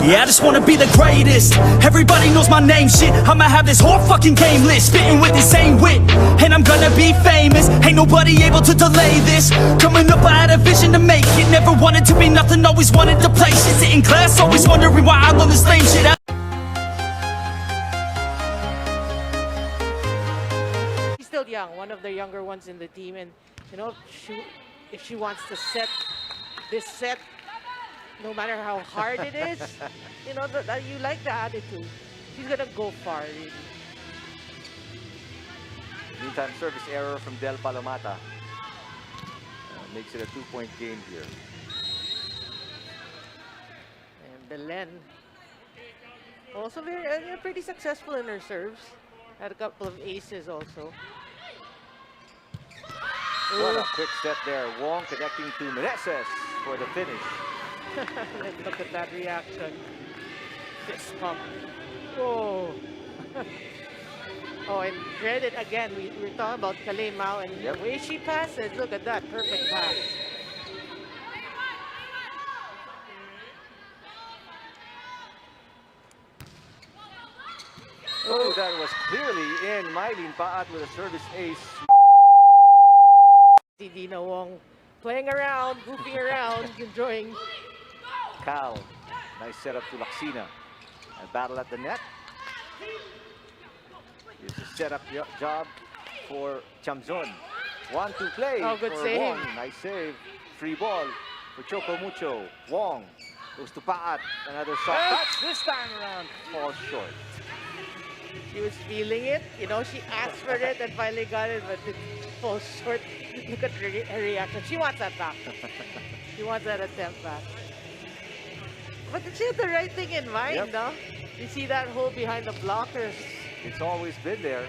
Yeah, I just wanna be the greatest. Everybody knows my name, shit. I'ma have this whole fucking game list, spitting with insane wit, and I'm gonna be famous. Ain't nobody able to delay this. Coming up, I had a vision to make it. Never wanted to be nothing, always wanted to play shit. Sit in class, always wondering why I love this lame shit. She's still young, one of the younger ones in the team, and you know, if she wants to set this set, no matter how hard it is, you know, you like the attitude. She's gonna go far, really. Meantime, service error from Del Palomata makes it a 2-point game here. And Belen, also pretty successful in her serves. Had a couple of aces also. What a quick set there. Wong connecting to Meneses for the finish. Look at that reaction. Fist pump. Whoa. Oh, and credit again. We're talking about Kalei Mao, and the way she passes, look at that. Perfect pass. Oh, that was clearly in. Mylene Paat with a service ace. Dina Wong playing around, goofing around, enjoying. Karl, nice setup to Laksina. A battle at the net. It's a setup job for Chamzon. 1-2 play good for save. Wong. Nice save. Free ball for ChocoMucho. Wong goes to Paat. Another soft touch. This time around falls short. She was feeling it. You know, she asked for it and finally got it, but it falls short. Look at her reaction. She wants that back. She wants that attempt back. But she had the right thing in mind, no? You see that hole behind the blockers. It's always been there.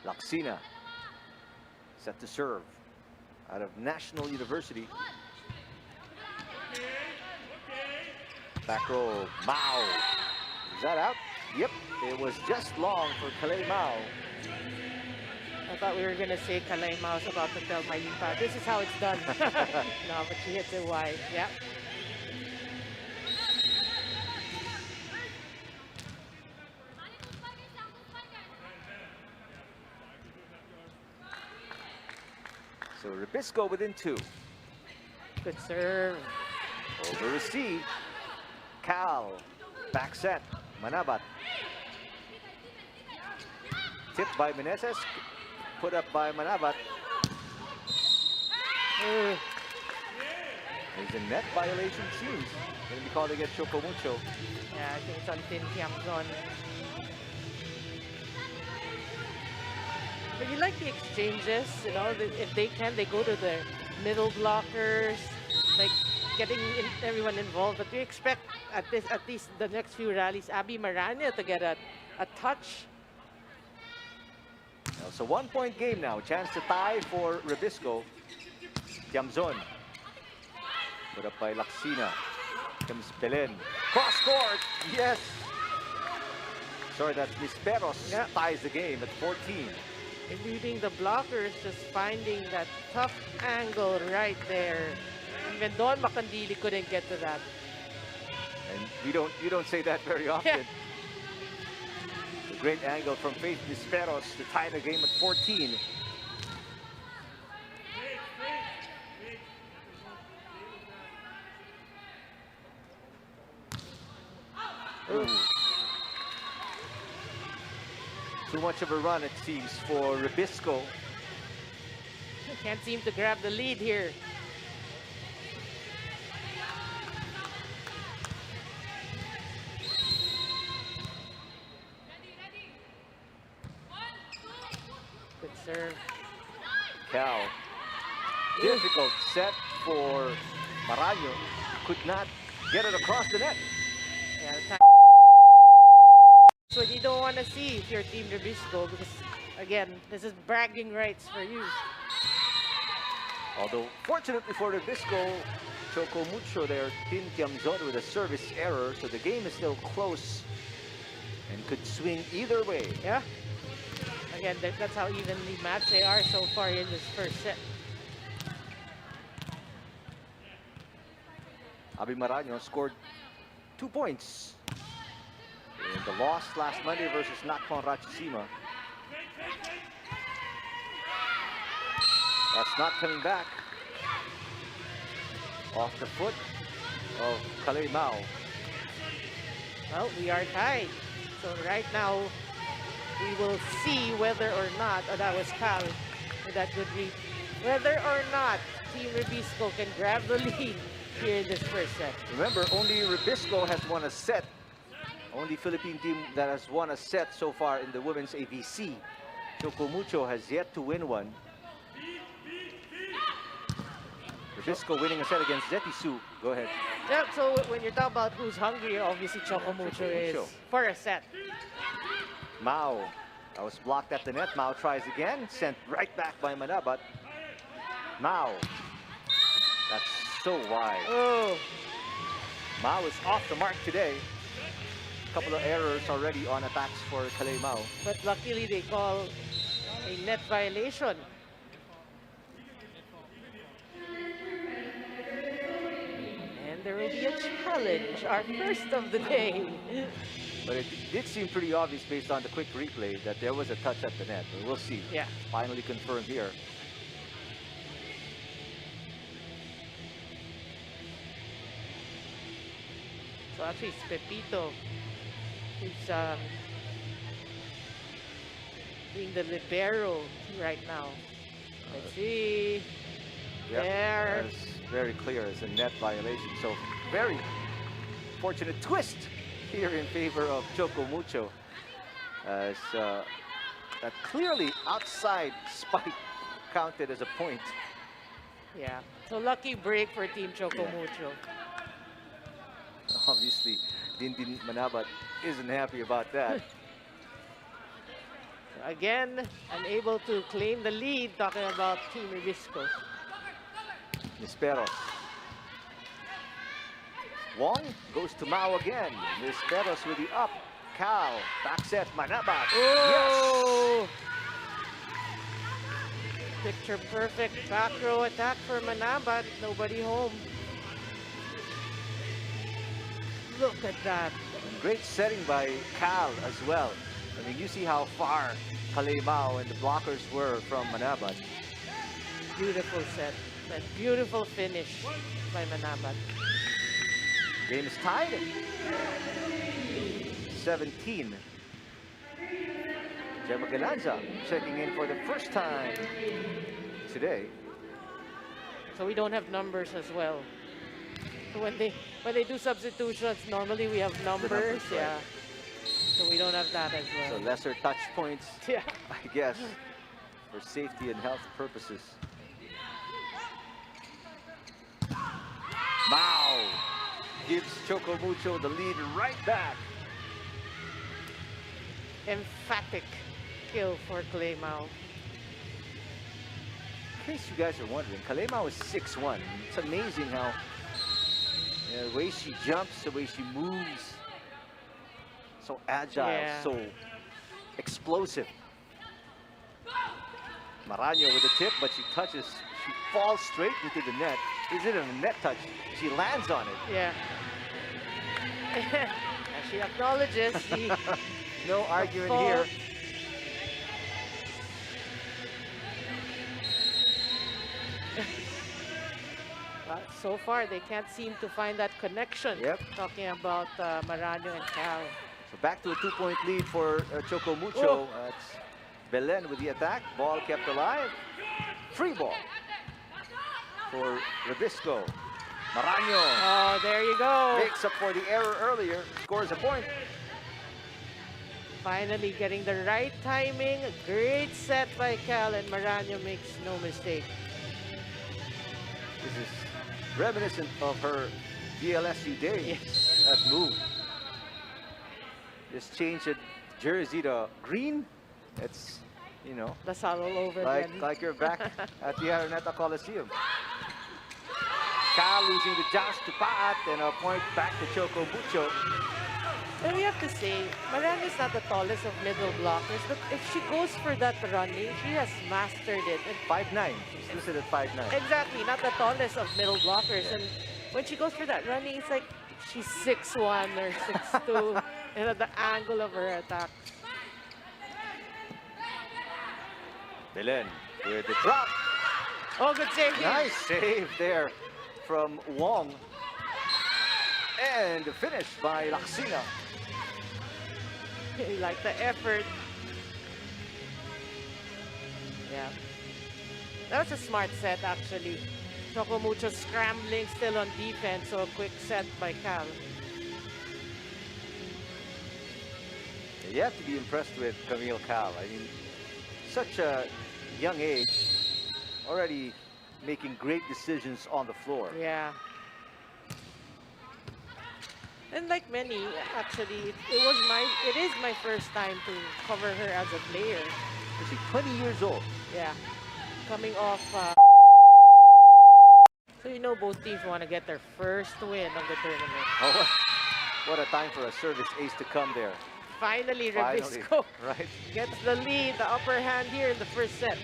Laksina set to serve out of National University. Back row, Mao. Is that out? Yep, it was just long for Kalei Mao. I thought we were going to say Kalei Mao's about to tell Mylene Paat, this is how it's done. No, but she hits it wide. Yeah. So Rebisco within 2. Good serve. Over receive. Karl. Back set. Manabat. Tipped by Meneses. Put up by Manabat. There's a net violation, seems. Going to be called against ChocoMucho. Yeah, I think it's on Tin Tiamzon. But you like the exchanges, you know, if they can, they go to the middle blockers, like getting everyone involved. But we expect at least the next few rallies, Abby Marania to get a touch. So 1-point game now. Chance to tie for Rebisco. Tiamzon. Put up by Laksina. Comes Belen. Cross court. Yes. Sorry, that's Misperos ties the game at 14. Eluding the blockers, just finding that tough angle right there. Even Don Macandili couldn't get to that. And you don't say that very often. A great angle from Faith Misperos to tie the game at 14. Ooh. Too much of a run, it seems, for Rebisco. Can't seem to grab the lead here. Good serve. Cal. Difficult set for Marano. Could not get it across the net. Yeah, that's what you don't want to see if you're Team Rebisco, because again, this is bragging rights for you. Although, fortunately for Rebisco, ChocoMucho there, Tin Tiamzon with a service error, so the game is still close and could swing either way. Yeah. Again, that's how evenly matched they are so far in this first set. Abi Maraño scored 2 points in the loss last Monday versus Nakpon Rachishima. That's not coming back. Off the foot of Kalei Mao. Well, we are tied. So right now, we will see whether or not, oh, that was Cal with that good read, whether or not Team Rebisco can grab the lead here in this first set. Remember, only Rebisco has won a set. Only Philippine team that has won a set so far in the women's ABC. ChocoMucho has yet to win one. Rebisco winning a set against Zetisu. Go ahead. Yeah, so when you're talking about who's hungry, obviously ChocoMucho is for a set. Mao. That was blocked at the net. Mao tries again. Sent right back by Manabat. Mao. That's so wide. Oh, Mao is off the mark today. A couple of errors already on attacks for Kalei Mao. but luckily they call a net violation. And there will be a challenge, our first of the day. But it did seem pretty obvious based on the quick replay that there was a touch at the net. But we'll see. Yeah. Finally confirmed here. So actually it's Pepito who's being the libero right now. Let's see. Yep, There. that's very clear as a net violation. So very fortunate twist here in favor of ChocoMucho, as that clearly outside spike counted as a point. Yeah. So lucky break for Team ChocoMucho. Obviously, Dindin Manabat isn't happy about that. Again, unable to claim the lead, talking about Team Rebisco. Nisperos. Wong goes to Mao again. Nisperos with the up. Cal, back set, Manabat. Oh! Picture perfect back row attack for Manabat. Nobody home. Look at that. Great setting by Cal as well. I mean, you see how far Kalei Mao and the blockers were from Manabat. Beautiful set. And beautiful finish by Manabat. Game is tied. 17. Gemma Galanza checking in for the first time today. So we don't have numbers as well. So when they do substitutions, normally we have numbers. numbers, right. Yeah. So we don't have that as So well. lesser touch points, Yeah. I guess, for safety and health purposes. Mao gives ChocoMucho the lead right back. Emphatic kill for Kalei Mao. In case you guys are wondering, Kalei Mao is 6'1". It's amazing how the way she jumps, the way she moves, so agile, Yeah. so explosive. Maraño with a tip, but she touches, she falls straight into the net. Isn't it a net touch? She lands on it. Yeah. And she acknowledges the No argument fault. here. So far, they can't seem to find that connection. Yep. Talking about Maraño and Cal. So back to a 2-point lead for ChocoMucho. Oh. It's Belen with the attack. Ball kept alive. Free ball for Rebisco. Maraño Oh, there you go. makes up for the error earlier. Scores a point. Finally getting the right timing. A great set by Cal, and Maraño makes no mistake. This is reminiscent of her DLSU days. Yes. That move. Just change the jersey to green. It's, you know, Lasal all over again. like you're back at the Araneta Coliseum. Cal losing the joust to Paat, and a point back to ChocoMucho. And we have to say, Miranda's not the tallest of middle blockers, but if she goes for that running, she has mastered it. And 5'9". She's listed at 5'9". exactly, not the tallest of middle blockers. And when she goes for that running, it's like she's 6'1" or 6'2", you know, the angle of her attack. Belen with the drop. Oh, good save. Nice save there from Wong. And the finish by Laksina. You like the effort. Yeah. That was a smart set, actually. ChocoMucho scrambling still on defense, so a quick set by Cal. You have to be impressed with Camille Cal. I mean, such a young age, already making great decisions on the floor. Yeah. And like many, actually, it is my first time to cover her as a player. She's 20 years old. Yeah. Coming off, so you know both teams want to get their first win of the tournament. Oh, what a time for a service ace to come there. Finally, Finally, Rebisco right? gets the lead, the upper hand here in the first set.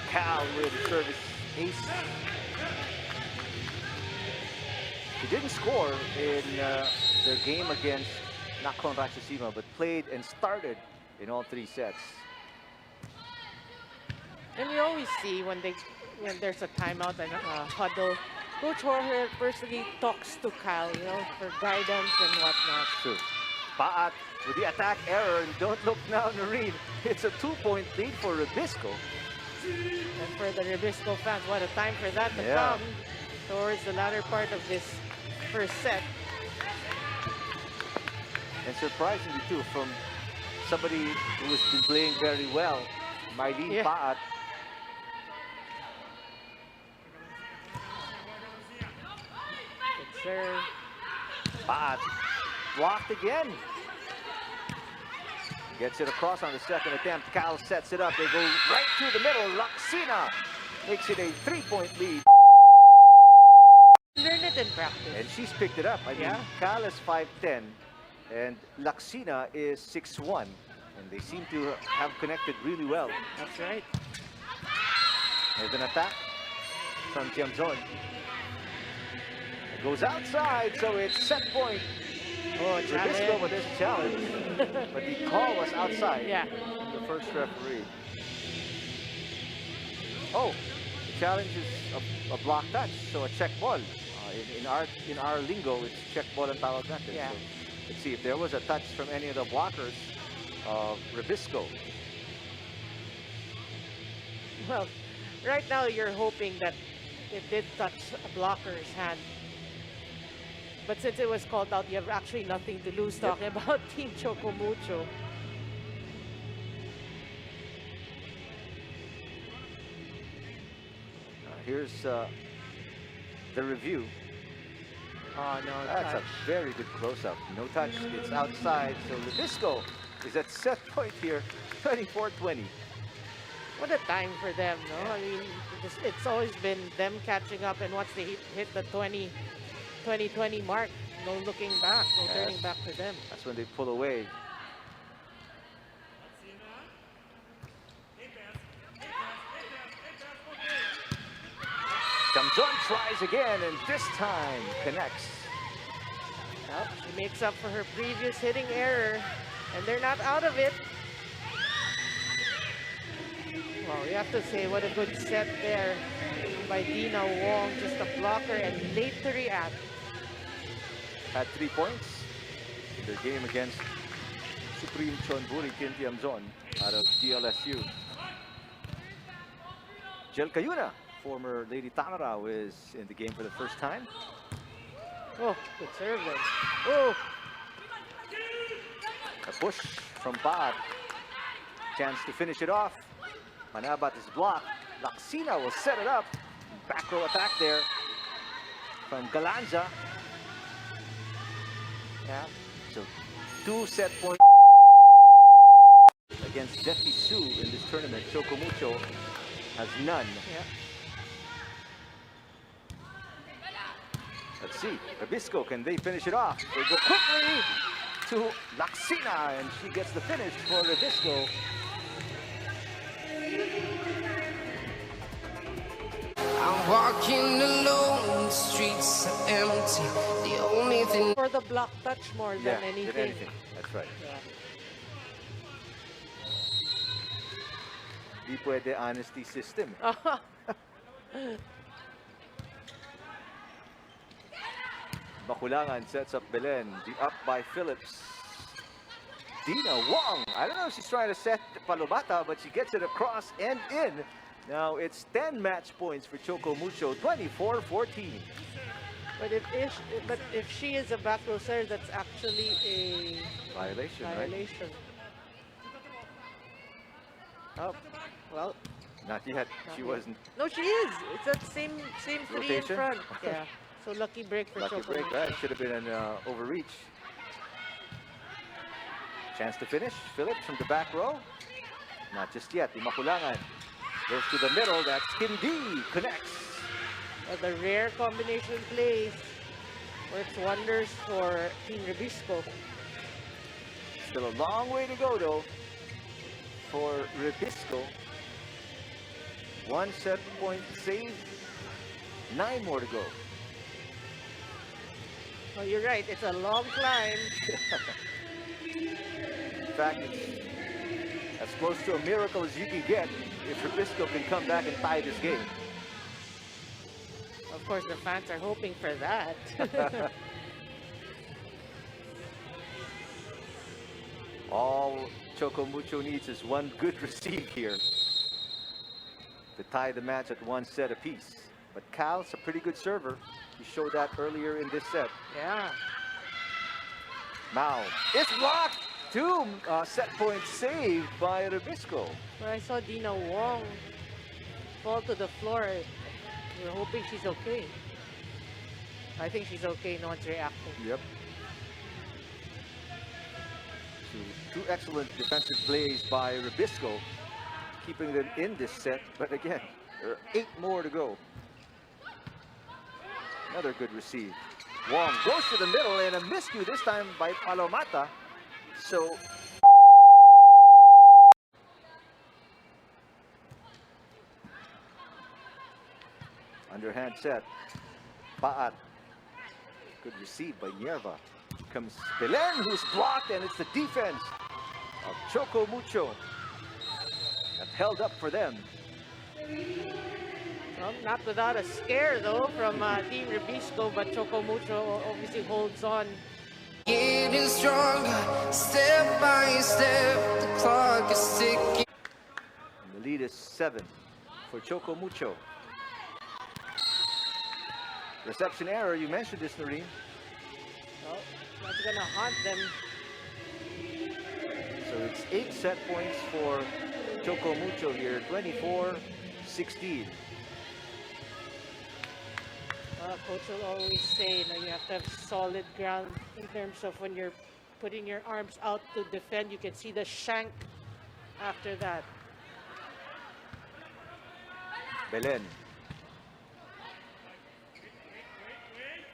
Cal with the service ace. He didn't score in their game against Nakhon Ratchasima, but played and started in all 3 sets. And we always see when there's a timeout and a huddle, Coach Jorge personally talks to Cal, you know, for guidance and whatnot. True. Paat with the attack error, and don't look now, Noreen. It's a 2-point lead for Rebisco. And for the Rebisco fans, what a time for that to come towards the latter part of this first set. And surprisingly too, from somebody who has been playing very well, Mylene Paat. Good serve. Paat blocked again. Gets it across on the second attempt. Cal sets it up. They go right through the middle. Laksina makes it a 3-point lead. Learn it in practice. And she's picked it up. I mean, Cal is 5'10", and Laksina is 6'1", and they seem to have connected really well. That's right. There's an attack from Tiamzon. It goes outside, so it's set point. Oh, Rebisco with this challenge, but the call was outside. Yeah. The first referee. Oh, the challenge is a block touch, so a check ball. In our lingo, it's check ball and tawag natin. Yeah. So, let's see if there was a touch from any of the blockers of Rebisco. Well, right now you're hoping that it did touch a blocker's hand. But since it was called out, you have actually nothing to lose talking about Team ChocoMucho. Here's the review. Oh, no That's touch. a very good close-up. No touch, it's outside. So Rebisco is at set point here, 24-20. What a time for them, no? I mean, it's always been them catching up, and once they hit the 2020 mark, no looking back, no turning back for them. That's when they pull away. Tiamzon tries again, and this time connects. Well, she makes up for her previous hitting error, and they're not out of it. Well, you have to say what a good set there by Dina Wong, just a blocker and late to react. Had 3 points in their game against Supreme Chonburi Kim Tiamzon out of DLSU. Jel Cayuna, former Lady Tamara, was in the game for the first time. Oh, good serve then. Oh, A push from Paat. Chance to finish it off. Manabat is blocked. Laksina will set it up. Back row attack there from Galanza. yeah. So 2 set points against Jeffy Su in this tournament. ChocoMucho has none. Yeah. Let's Let's see. Rebisco, can they finish it off? They go quickly to Laksina, and she gets the finish for Rebisco. I'm walking alone, the streets are empty. The only thing For the block touch more than anything. That's right. Yeah. Di pwede honesty system. Bakulangan sets up Belen. The up by Phillips. Dina Wong. I don't know if she's trying to set Palobata, but she gets it across and in. Now it's 10 match points for ChocoMucho, 24-14. But if she is a back row serve, that's actually a Violation, right? violation. Oh, well, Not yet. She wasn't. no, she is. It's that same three in Rotation? front. Yeah. So lucky break for Lucky Choco. break. That should have been an overreach. Chance to finish. Phillips from the back row. Not just yet. Imakulangan goes to the middle. That's Kim D. Connects. The rare combination plays works wonders for Team Rebisco. Still a long way to go though for Rebisco. 1 set point save. 9 more to go. Oh, you're right. It's a long climb. In fact, it's as close to a miracle as you can get if Rebisco can come back and tie this game. Of course, the fans are hoping for that. All ChocoMucho needs is one good receive here to tie the match at 1 set apiece. But Cal's a pretty good server. He showed that earlier in this set. Yeah. Mao is blocked. 2 set points saved by Rebisco. When I saw Dina Wong fall to the floor, we're hoping she's okay. I think she's okay. No one's reacting. Yep. So 2 excellent defensive plays by Rebisco, keeping them in this set. But again, there are 8 more to go. Another good receive. Wong goes to the middle and a miscue this time by Palomata. So underhand set. Paat. Good receive by Nierva. Comes Belen, who's blocked, and it's the defense of ChocoMucho that held up for them. Well, not without a scare though from Team Rebisco, but ChocoMucho obviously holds on. getting stronger, step by step, the clock is ticking. And the lead is 7 for ChocoMucho. Reception error, you mentioned this, Noreen. Well, that's gonna haunt them. So it's 8 set points for ChocoMucho here, 24-16. Coach will always say, you have to have solid ground in terms of when you're putting your arms out to defend. You can see the shank after that. Belen.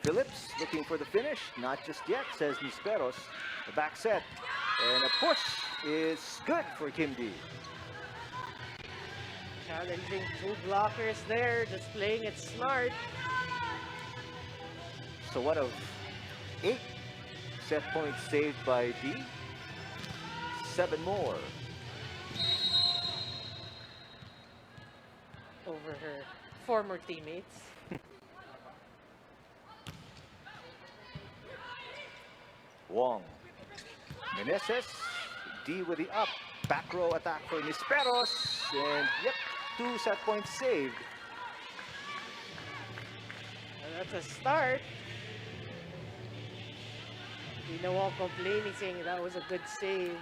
Phillips looking for the finish. Not just yet, says Nisperos. The back set. And a push is good for Kim D. Challenging 2 blockers there, just playing it smart. So one of 8 set points saved by D. 7 more. Over her former teammates. Wong. Meneses. D with the up. Back row attack for Nisperos. And yep, 2 set points saved. And that's a start. Dina Wong complaining, saying that was a good save.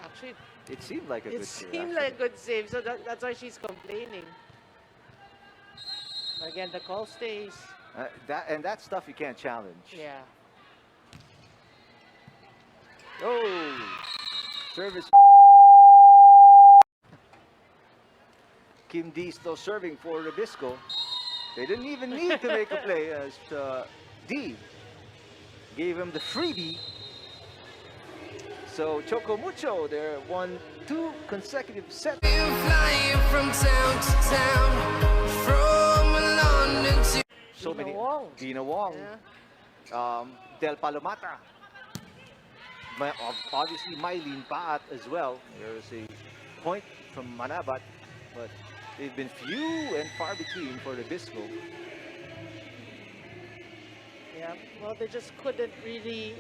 Actually, It seemed like a it good save. seemed like a good save, so that's why she's complaining. Again, the call stays. That stuff you can't challenge. Yeah. Oh, service. Kim D still serving for Rebisco. They didn't even need to make a play as D gave him the freebie. So ChocoMucho, they're won 2 consecutive sets. Been flying from town to town, from London to So Dina many. Wong. Dina Wong. Yeah. Del Palomata. Obviously, Mylene Paat as well. There's a point from Manabat, but they've been few and far between for Rebisco. Yeah, well, they just couldn't really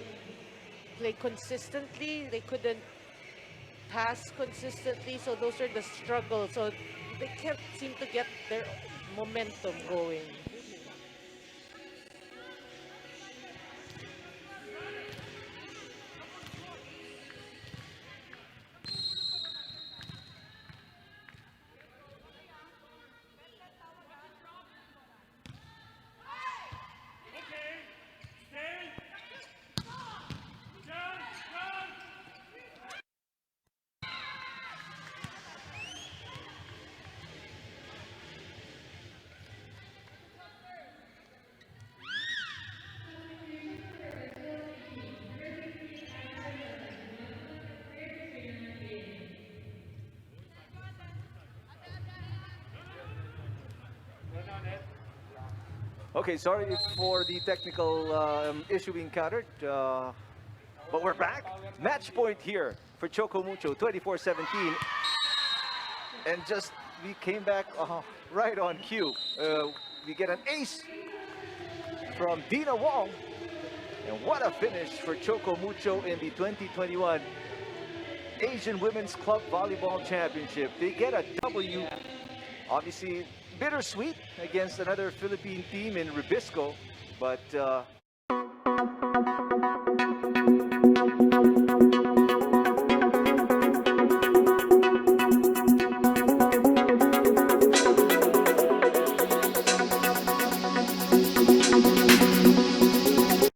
play consistently. They couldn't pass consistently. So those are the struggles. So they can't seem to get their momentum going. Okay, sorry for the technical issue we encountered, but we're back. Match point here for ChocoMucho, 24-17. And just, we came back right on cue. We get an ace from Dina Wong. And what a finish for ChocoMucho in the 2021 Asian Women's Club Volleyball Championship. They get a W. Obviously, bittersweet against another Philippine team in Rebisco, but